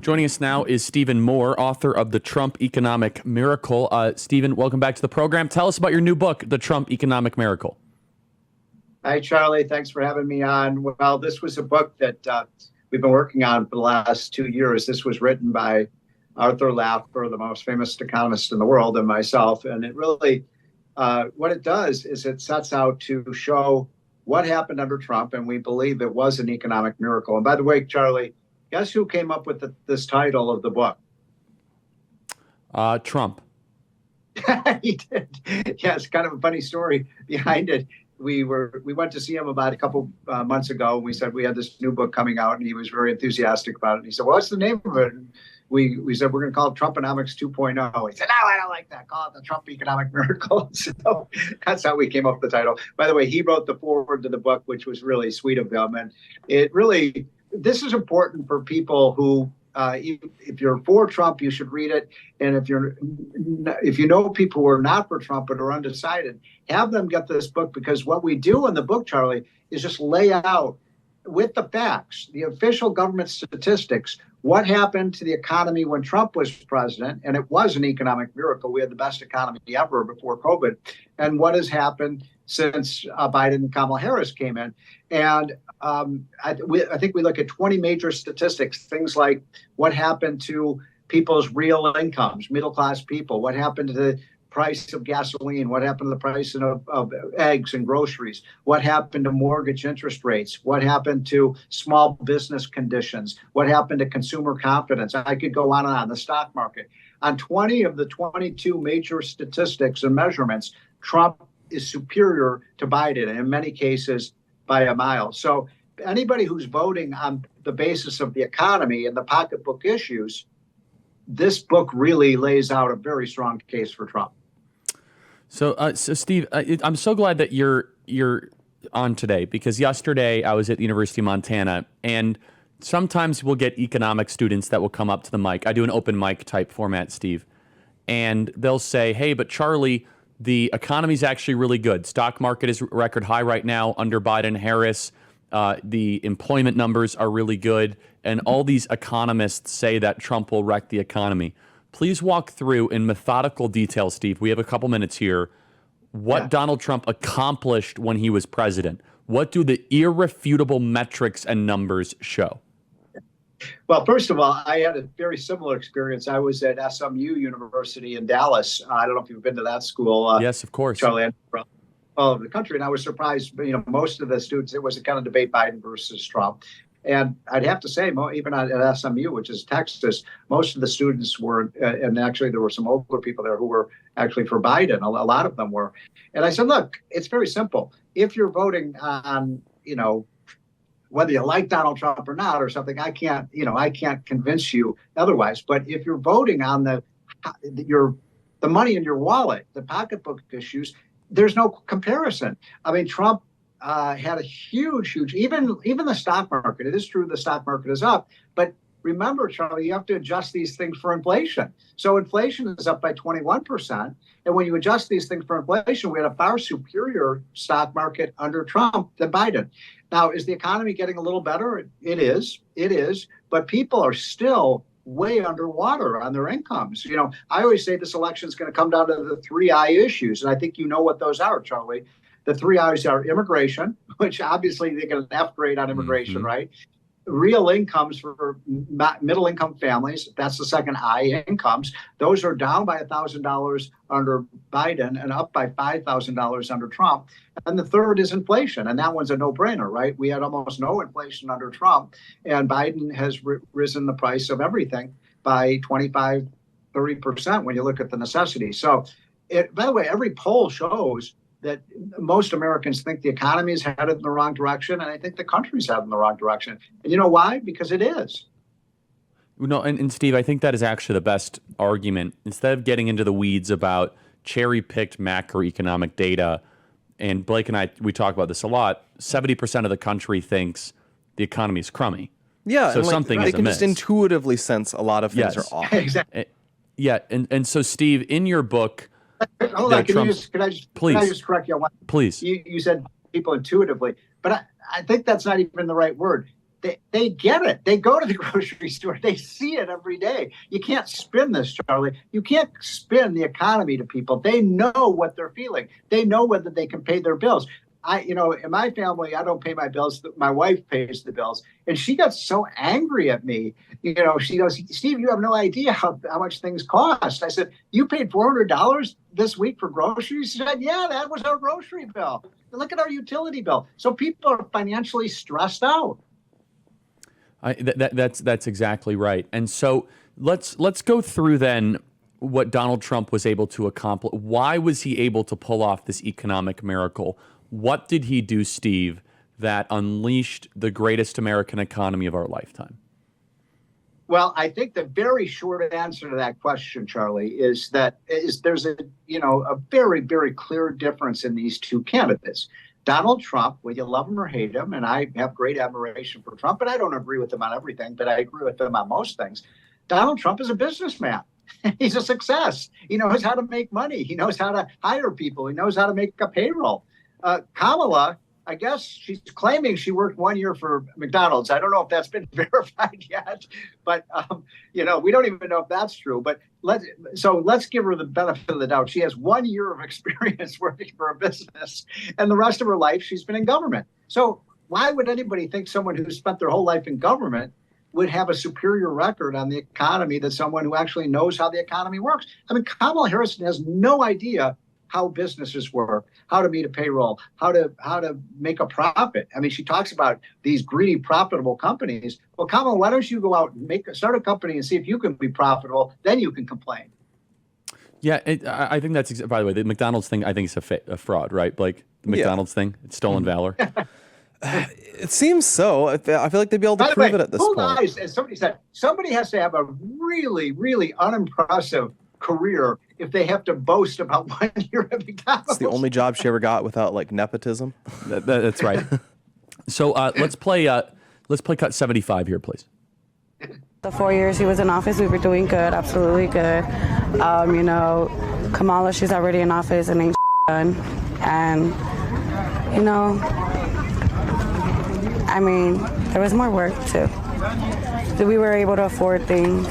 Joining us now is Stephen Moore, author of The Trump Economic Miracle. Stephen, welcome back to the program. Tell us about your new book, The Trump Economic Miracle. Hi, Charlie. Thanks for having me on. Well, this was a book that we've been working on for the last 2 years. This was written by Arthur Laffer, the most famous economist in the world, and myself. And it really, what it does is it sets out to show what happened under Trump, and we believe it was an economic miracle. And by the way, Charlie, guess who came up with this title of the book? Trump. He did. Yeah, it's kind of a funny story behind it. We went to see him about a couple months ago, and we said we had this new book coming out, and he was very enthusiastic about it. And he said, "Well, what's the name of it?" And we said, "We're going to call it Trumponomics 2.0." He said, "No, I don't like that. Call it the Trump Economic Miracle." So that's how we came up with the title. By the way, he wrote the foreword to the book, which was really sweet of him. And it really, this is important for people who, if you're for Trump, you should read it. And if you know people who are not for Trump but are undecided, have them get this book, because what we do in the book, Charlie, is just lay out with the facts, the official government statistics, what happened to the economy when Trump was president, and it was an economic miracle. We had the best economy ever before COVID, and what has happened since Biden and Kamala Harris came in. And I think we look at 20 major statistics, things like what happened to people's real incomes, middle-class people, what happened to the price of gasoline, what happened to the price of eggs and groceries, what happened to mortgage interest rates, what happened to small business conditions, what happened to consumer confidence. I could go on and on, the stock market. On 20 of the 22 major statistics and measurements, Trump is superior to Biden, and in many cases by a mile. So anybody who's voting on the basis of the economy and the pocketbook issues, this book really lays out a very strong case for Trump. So Steve, I'm so glad that you're on today, because yesterday I was at the University of Montana, and sometimes we'll get economic students that will come up to the mic. I do an open mic type format, Steve, and they'll say, "Hey, but Charlie, the economy's actually really good. Stock market is record high right now under Biden, Harris. The employment numbers are really good, and all these economists say that Trump will wreck the economy." Please walk through in methodical detail, Steve. We have a couple minutes here. What Donald Trump accomplished when he was president? What do the irrefutable metrics and numbers show? Well, first of all, I had a very similar experience. I was at SMU University in Dallas. I don't know if you've been to that school. Yes, of course. Charlie, all over the country. And I was surprised, most of the students, it was a kind of debate Biden versus Trump. And I'd have to say, even at SMU, which is Texas, most of the students were, and actually there were some older people there who were actually for Biden. A lot of them were. And I said, look, it's very simple. If you're voting on, whether you like Donald Trump or not or something, I can't convince you otherwise. But if you're voting on the money in your wallet, the pocketbook issues, there's no comparison. I mean, Trump had a huge, even the stock market. It is true the stock market is up, but remember, Charlie, you have to adjust these things for inflation. So inflation is up by 21. And when you adjust these things for inflation, we had a far superior stock market under Trump than Biden. Now, is the economy getting a little better? It is. But people are still way underwater on their incomes. I always say this election is going to come down to the 3 I issues. And I think you know what those are, Charlie. The 3 I's are immigration, which obviously they get an F grade on immigration, right? Real incomes for middle income families. That's the second I, incomes. Those are down by $1,000 under Biden and up by $5,000 under Trump. And the third is inflation. And that one's a no-brainer, right? We had almost no inflation under Trump. And Biden has risen the price of everything by 25, 30% when you look at the necessities. So, by the way, every poll shows that most Americans think the economy is headed in the wrong direction, and I think the country's headed in the wrong direction. And you know why? Because it is. No, and Steve, I think that is actually the best argument. Instead of getting into the weeds about cherry-picked macroeconomic data, and Blake and I, we talk about this a lot, 70% of the country thinks the economy is crummy. Yeah, so and something is they can amiss. just intuitively sense a lot of things are off. Exactly. Yeah, and so Steve, in your book, hold on, can I just correct you on one? Please. You said people intuitively, but I think that's not even the right word. they get it. They go to the grocery store. They see it every day. You can't spin this, Charlie. You can't spin the economy to people. They know what they're feeling. They know whether they can pay their bills. In my family, I don't pay my bills. My wife pays the bills. And she got so angry at me. She goes, Steve, you have no idea how much things cost. I said, you paid $400 this week for groceries? She said, yeah, that was our grocery bill. Look at our utility bill. So people are financially stressed out. That's exactly right. And so let's go through then what Donald Trump was able to accomplish. Why was he able to pull off this economic miracle? What did he do, Steve, that unleashed the greatest American economy of our lifetime? Well, I think the very short answer to that question, Charlie, is there's a very, very clear difference in these two candidates. Donald Trump, whether you love him or hate him, and I have great admiration for Trump, but I don't agree with him on everything, but I agree with him on most things. Donald Trump is a businessman. He's a success. He knows how to make money. He knows how to hire people. He knows how to make a payroll. Kamala, I guess she's claiming she worked 1 year for McDonald's. I don't know if that's been verified yet, but we don't even know if that's true. But let's give her the benefit of the doubt. She has 1 year of experience working for a business, and the rest of her life she's been in government. So why would anybody think someone who spent their whole life in government would have a superior record on the economy than someone who actually knows how the economy works? I mean, Kamala Harris has no idea how businesses work, how to meet a payroll, how to make a profit. I mean, she talks about these greedy, profitable companies. Well, Kamala, why don't you go out and start a company and see if you can be profitable? Then you can complain. Yeah, I think that's, by the way, the McDonald's thing, I think is a fraud, right? Like the McDonald's thing, it's stolen valor. It seems so. I feel like they'd be able to prove it at this point. Lies, as somebody said, somebody has to have a really, really unimpressive career if they have to boast about 1 year at McDonald's. It's the only job she ever got without nepotism. That's right. So let's play cut 75 here, please. The 4 years he was in office, we were doing good, absolutely good. Kamala, she's already in office and ain't done. And, there was more work too. We were able to afford things.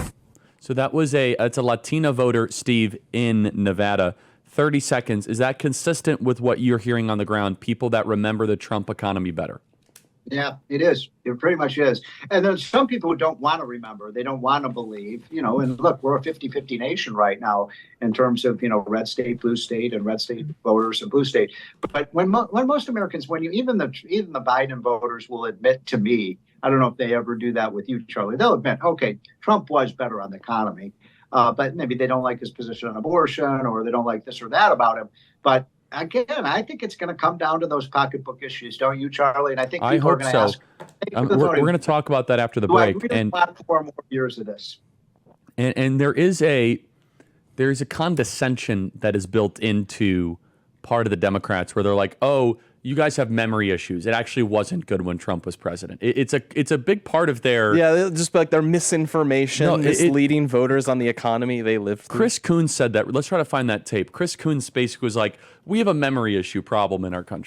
So that was it's a Latina voter, Steve, in Nevada. 30 seconds. Is that consistent with what you're hearing on the ground? People that remember the Trump economy better? Yeah, it is. It pretty much is. And there's some people who don't want to remember. They don't want to believe, and look, we're a 50-50 nation right now in terms of, red state, blue state, and red state voters and blue state. But when most Americans, even the Biden voters will admit to me, I don't know if they ever do that with you, Charlie, they'll admit, okay, Trump was better on the economy, but maybe they don't like his position on abortion or they don't like this or that about him. But again, I think it's going to come down to those pockpocketbook issues, don't you, Charlie? And I think people are going to ask. We're going to talk about that after the break. And 4 more years of this. And there is a condescension that is built into part of the Democrats where they're like, oh, you guys have memory issues. It actually wasn't good when Trump was president. It's a big part of their... Yeah, just like their misinformation, misleading voters on the economy they live through. Chris Coons said that. Let's try to find that tape. Chris Coons basically was like, we have a memory issue problem in our country.